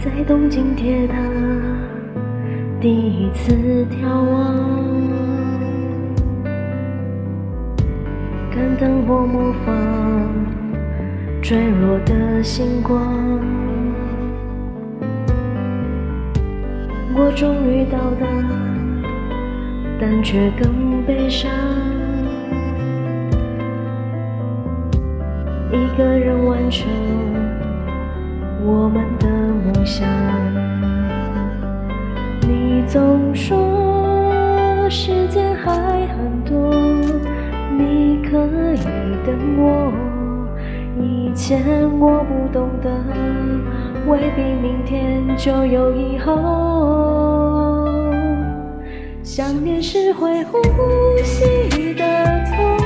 在东京铁塔第一次眺望，看灯火模仿坠落的星光。我终于到达，但却更悲伤。一个人完成我们的梦想。你总说时间还很多，你可以等我。以前我不懂得，未必明天就有以后。想念是会呼吸的痛，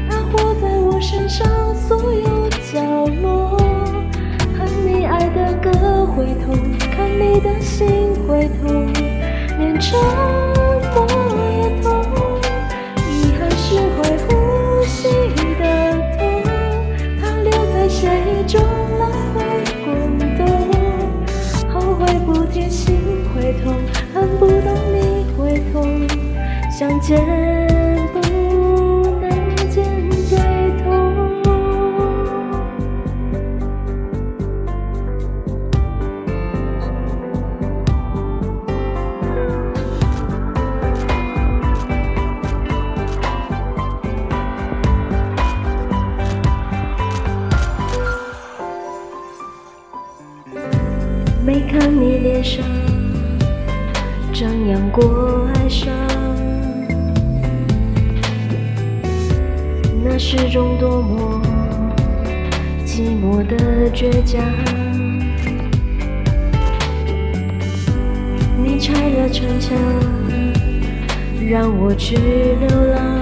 它活在我身上所有角落。和你爱的歌会痛，看你的心会痛，连沉默也痛。遗憾是会呼吸的痛，它留在血液中来回滚动。后悔不贴心会痛，恨不懂你会痛，相见不能见最痛。没看你脸上张扬过哀伤，那是种多么寂寞的倔强。你拆了城墙，让我去流浪，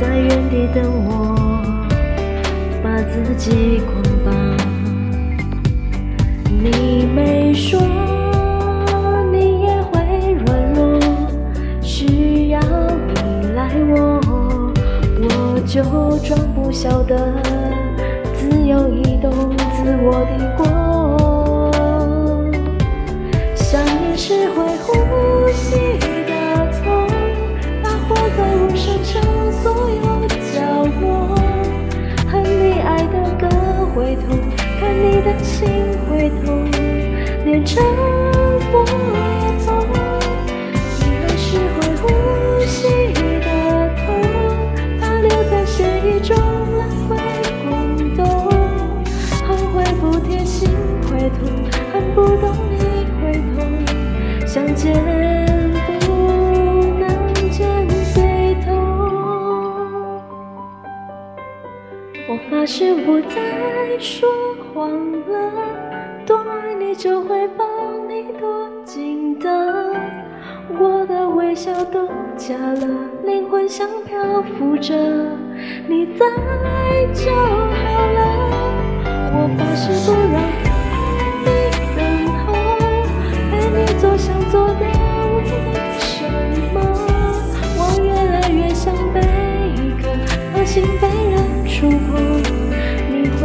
在原地等我，把自己捆绑。你没说你也会软弱，需要依赖我，我就装不晓得，自由移动，自我帝国。想念是会呼吸的痛，它活在我身上所有角落。和你爱的歌会痛，看你的心会痛，连沉默也痛。遗憾是会呼吸的痛，它留在血液中来回滚动。后悔不贴心会痛，恨不懂你会痛，相见不能见最痛。我发誓不再说谎了，多爱你就会抱你多紧的，我的微笑都假了，灵魂像漂浮着，你在就好了。我发誓不让你等候，陪你做想做的为了什么？我越来越像贝壳，恶心被人触碰，你会